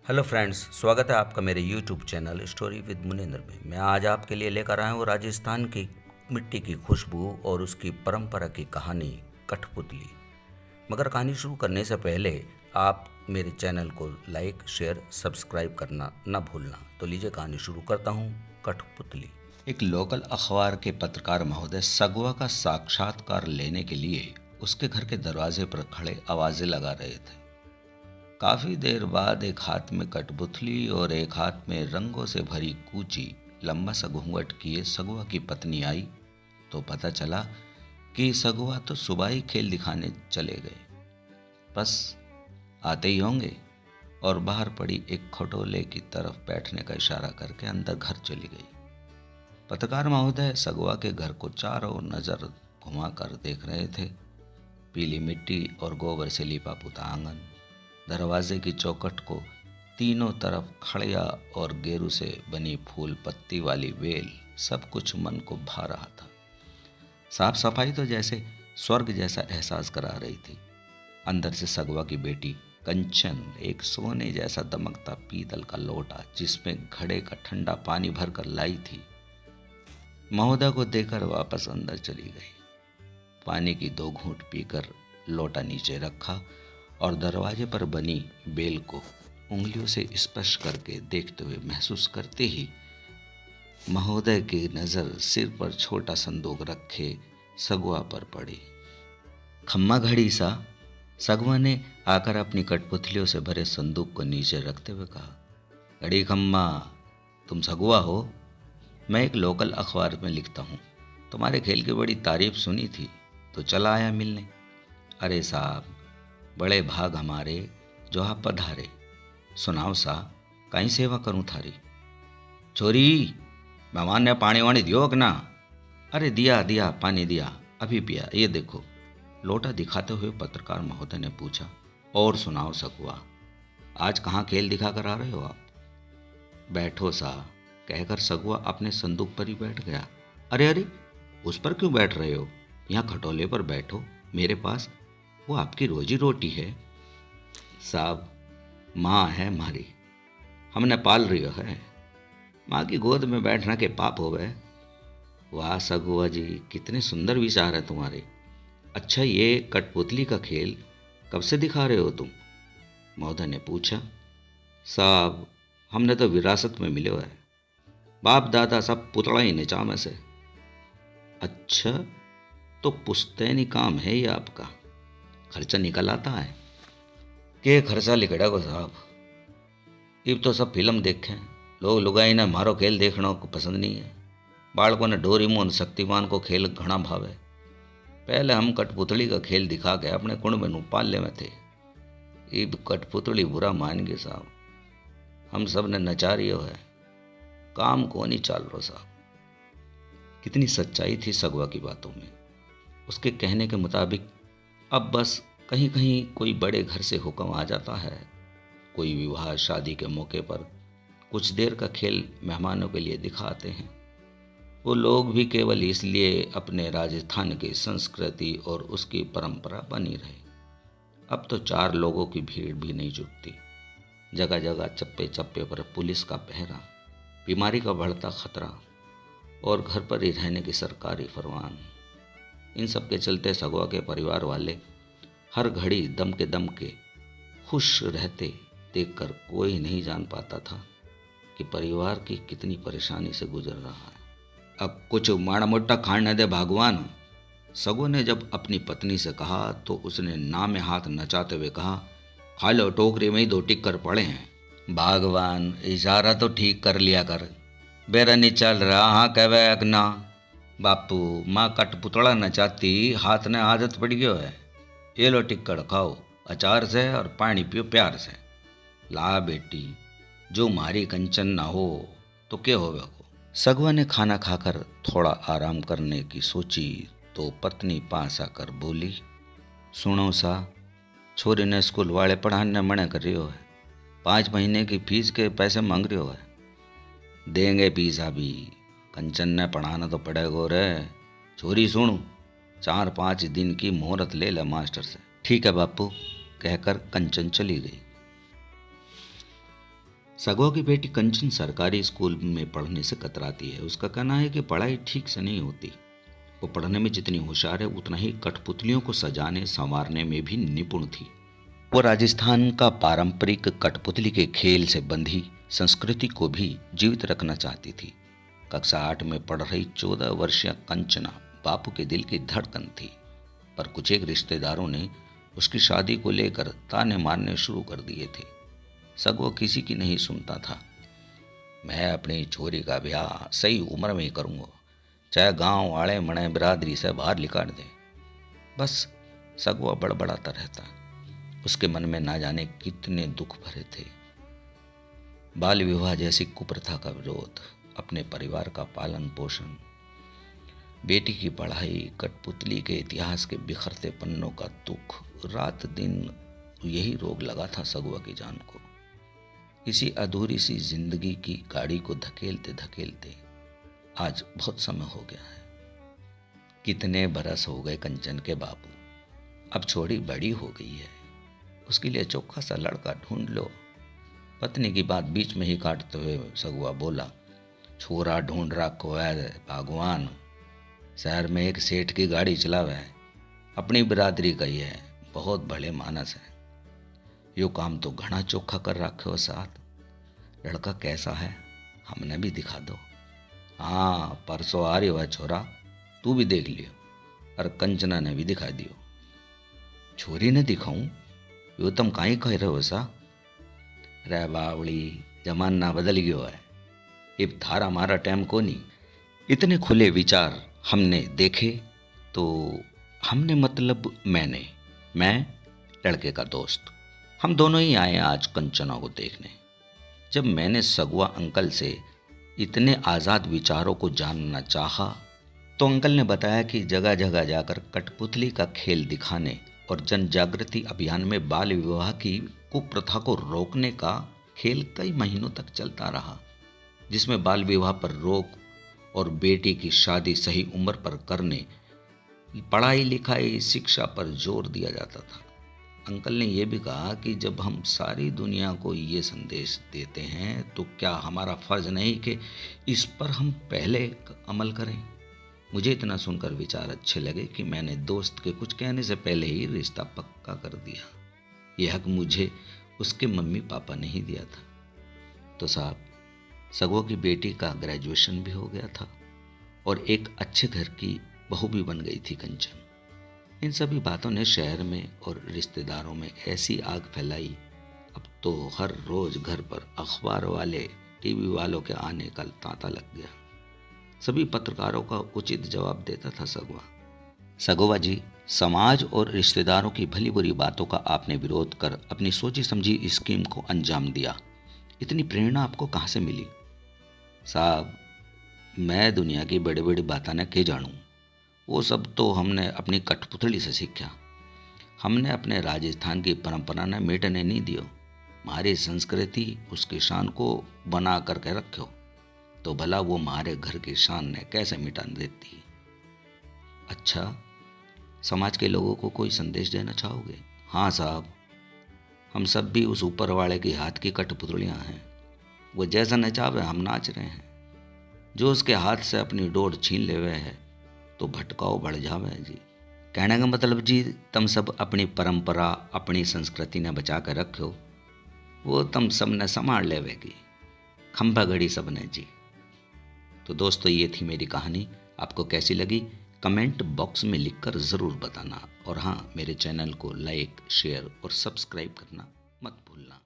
Hello friends, स्वागत है आपका मेरे YouTube channel story with Munendra में। मैं आज आपके लिए लेकर आया हूँ राजस्थान की मिट्टी की खुशबू और उसकी परंपरा की कहानी कठपुतली। मगर कहानी शुरू करने से पहले आप मेरे चैनल को लाइक, शेयर, सब्सक्राइब करना न भूलना। तो लीजिए कहानी शुरू करता हूँ। कठपुतली। एक लोकल अखबार के पत्रकार महोदय सगवा का साक्षात्कार लेने के लिए उसके घर के दरवाजे पर खड़े आवाजें लगा रहे थे। काफी देर बाद एक हाथ में कठपुतली और एक हाथ में रंगों से भरी कूची लंबा सा घूंघट किए सगवा की पत्नी आई तो पता चला कि सगवा तो सुबह ही खेल दिखाने चले गए। बस आते ही होंगे। और बाहर पड़ी एक खटोले की तरफ बैठने का इशारा करके अंदर घर चली गई। पत्रकार महोदय सगवा के घर को चारों नजर घुमाकर देख रहे थे। पीली मिट्टी और गोबर से लिपा पुता आंगन, दरवाजे की चौखट को तीनों तरफ खड़िया और गेरू से बनी फूल पत्ती वाली वेल, सब कुछ मन को भा रहा था। साफ सफाई तो जैसे स्वर्ग जैसा एहसास करा रही थी। अंदर से सगवा की बेटी कंचन एक सोने जैसा दमकता पीतल का लोटा जिसमें घड़े का ठंडा पानी भरकर लाई थी, महोदय को देकर वापस अंदर चली गई। पानी की 2 घूंट पीकर लोटा नीचे रखा और दरवाजे पर बनी बेल को उंगलियों से स्पर्श करके देखते हुए महसूस करते ही महोदय की नज़र सिर पर छोटा संदूक रखे सगवा पर पड़ी। खम्मा घड़ी सा, सगवा ने आकर अपनी कठपुतलियों से भरे संदूक को नीचे रखते हुए कहा, घड़ी खम्मा, तुम सगवा हो? मैं एक लोकल अखबार में लिखता हूँ। तुम्हारे खेल की बड़ी तारीफ सुनी थी तो चला आया मिलने। अरे साहब, बड़े भाग हमारे जो आप पधारे। सुनाओ सा, कहीं सेवा करूँ थारी? छोरी, मेहमान ने पानी वाणी दियो कि ना? अरे दिया दिया, पानी दिया, अभी पिया, ये देखो। लोटा दिखाते हुए पत्रकार महोदय ने पूछा, और सुनाओ सगवा, आज कहाँ खेल दिखा कर आ रहे हो आप? बैठो सा, कहकर सगवा अपने संदूक पर ही बैठ गया। अरे अरे, उस पर क्यों बैठ रहे हो? यहाँ खटोले पर बैठो मेरे पास, वो आपकी रोजी रोटी है। साहब, माँ है हमारी, हमने पाल रही है। माँ की गोद में बैठना के पाप हो गए। वाह सगुआ जी, कितने सुंदर विचार है तुम्हारे। अच्छा, ये कठपुतली का खेल कब से दिखा रहे हो तुम? महोदय ने पूछा। साहब, हमने तो विरासत में मिले हुआ है, बाप दादा सब पुतला ही निचा में से। अच्छा, तो पुश्तैनी काम है ये आपका? खर्चा निकल आता है? के खर्चा लिखड़ा को साहब, इब तो सब फिल्म देखें। लोग लुगाई ने मारो खेल देखना को पसंद नहीं है। बालकों ने डोरीमोन शक्तिमान को खेल घना भावे। पहले हम कठपुतली का खेल दिखा के अपने कुंड में पाले में थे। इब कठपुतली बुरा मान गए साहब, हम सब ने नचारियो है, काम को नहीं चाल रो साहब। कितनी सच्चाई थी सगवा की बातों में। उसके कहने के मुताबिक अब बस कहीं कहीं कोई बड़े घर से हुक्म आ जाता है, कोई विवाह शादी के मौके पर कुछ देर का खेल मेहमानों के लिए दिखाते हैं। वो लोग भी केवल इसलिए अपने राजस्थान की संस्कृति और उसकी परंपरा बनी रहे। अब तो 4 लोगों की भीड़ भी नहीं जुटती। जगह जगह चप्पे चप्पे पर पुलिस का पहरा, बीमारी का बढ़ता खतरा और घर पर ही रहने की सरकारी फरमान। इन सब के चलते सगवा के परिवार वाले हर घड़ी दम के खुश रहते देखकर कोई नहीं जान पाता था कि परिवार की कितनी परेशानी से गुजर रहा है। अब कुछ माड़ा मोटा खाने दे भगवान, सगो ने जब अपनी पत्नी से कहा तो उसने ना में हाथ नचाते हुए कहा, खा लो, टोकरी में ही 2 टिक्कर पड़े हैं। भगवान, इशारा तो ठीक कर लिया कर, बेरा नहीं चल रहा, हाँ कहवे ना। बापू, माँ कठपुतला नचाती, हाथ ने आदत पड़ गयो है। ये लो टिक्कड़ खाओ अचार से और पानी पियो प्यार से। ला बेटी, जो मारी कंचन ना हो तो क्या होगा को। सगवा ने खाना खाकर थोड़ा आराम करने की सोची तो पत्नी पास आकर बोली, सुनो सा, छोरी ने स्कूल वाले पढ़ाने मना कर रही हो है, 5 महीने की फीस के पैसे मांग रही हो है। देंगे फीस अभी, कंचन ने पढ़ाना तो पड़ेगा रे। छोरी सुन, 4-5 दिन की मोहरत ले ले मास्टर से। ठीक है बापू, कहकर कंचन चली गई। सगवा की बेटी कंचन सरकारी स्कूल में पढ़ने से कतराती है। उसका कहना है कि पढ़ाई ठीक से नहीं होती। वो पढ़ने में जितनी होशियार है उतना ही कठपुतलियों को सजाने संवारने में भी निपुण थी। वो राजस्थान का पारंपरिक कठपुतली के खेल से बंधी संस्कृति को भी जीवित रखना चाहती थी। कक्षा 8 में पढ़ रही 14 वर्षीय कंचना बापू के दिल की धड़कन थी, पर कुछ एक रिश्तेदारों ने उसकी शादी को लेकर ताने मारने शुरू कर दिए थे। सगवा किसी की नहीं सुनता था। मैं अपनी छोरी का ब्याह सही उम्र में ही करूँगा, चाहे गांव वाले मणे बिरादरी से बाहर निकाल दे। बस सगवा बड़बड़ाता रहता। उसके मन में ना जाने कितने दुख भरे थे। बाल विवाह जैसी कुप्रथा का विरोध, अपने परिवार का पालन पोषण, बेटी की पढ़ाई, कठपुतली के इतिहास के बिखरते पन्नों का दुख, रात दिन यही रोग लगा था सगवा की जान को। इसी अधूरी सी जिंदगी की गाड़ी को धकेलते धकेलते आज बहुत समय हो गया है। कितने बरस हो गए कंचन के बापू, अब छोड़ी बड़ी हो गई है, उसके लिए चोखा सा लड़का ढूंढ लो। पत्नी की बात बीच में ही काटते हुए सगुआ बोला, छोरा ढूंढ रखो है भगवान, शहर में एक सेठ की गाड़ी चलावे है, अपनी बिरादरी का ही है, बहुत भले मानस है। यो काम तो घना चोखा कर रखे हो साथ। लड़का कैसा है हमने भी दिखा दो। हाँ, परसों आ रही हो छोरा, तू भी देख लियो। और कंचना ने भी दिखा दियो। छोरी ने दिखाऊं? यो तुम काई कह रहे हो सा? रे बावड़ी, जमाना बदल गयो है, इब थारा मारा टाइम को नहीं। इतने खुले विचार हमने देखे तो हमने मतलब मैं लड़के का दोस्त, हम दोनों ही आए आज कंचना को देखने। जब मैंने सगवा अंकल से इतने आज़ाद विचारों को जानना चाहा तो अंकल ने बताया कि जगह जगह जाकर कठपुतली का खेल दिखाने और जन जागृति अभियान में बाल विवाह की कुप्रथा को रोकने का खेल कई महीनों तक चलता रहा, जिसमें बाल विवाह पर रोक और बेटी की शादी सही उम्र पर करने, पढ़ाई लिखाई शिक्षा पर जोर दिया जाता था। अंकल ने यह भी कहा कि जब हम सारी दुनिया को ये संदेश देते हैं तो क्या हमारा फर्ज नहीं कि इस पर हम पहले अमल करें। मुझे इतना सुनकर विचार अच्छे लगे कि मैंने दोस्त के कुछ कहने से पहले ही रिश्ता पक्का कर दिया। यह हक मुझे उसके मम्मी पापा ने ही दिया था। तो साहब, सगवा की बेटी का ग्रेजुएशन भी हो गया था और एक अच्छे घर की बहू भी बन गई थी कंचन। इन सभी बातों ने शहर में और रिश्तेदारों में ऐसी आग फैलाई, अब तो हर रोज घर पर अखबार वाले, टीवी वालों के आने का तांता लग गया। सभी पत्रकारों का उचित जवाब देता था सगवा जी, समाज और रिश्तेदारों की भली बुरी बातों का आपने विरोध कर अपनी सोची समझी स्कीम को अंजाम दिया। इतनी प्रेरणा आपको कहाँ से मिली? साहब, मैं दुनिया की बड़ी बड़ी बातें न के जानूँ, वो सब तो हमने अपनी कठपुतली से सीखा। हमने अपने राजस्थान की परंपरा ने मिटने नहीं दियो। हमारी संस्कृति उसकी शान को बना करके रखो, तो भला वो हमारे घर की शान ने कैसे मिटा देती। अच्छा, समाज के लोगों को कोई संदेश देना चाहोगे? हाँ साहब, हम सब भी उस ऊपर वाले के हाथ की कठपुतलियाँ हैं। वो जैसा नचावे हम नाच रहे हैं। जो उसके हाथ से अपनी डोर छीन ले हुए है तो भटकाओ बढ़ जावे जी। कहने का मतलब जी, तुम सब अपनी परंपरा, अपनी संस्कृति ने बचा कर रखो, वो तुम सब ने संभाल लेवेगी, खंभा घड़ी सब ने जी। तो दोस्तों, ये थी मेरी कहानी। आपको कैसी लगी कमेंट बॉक्स में लिखकर ज़रूर बताना। और हाँ, मेरे चैनल को लाइक, शेयर और सब्सक्राइब करना मत भूलना।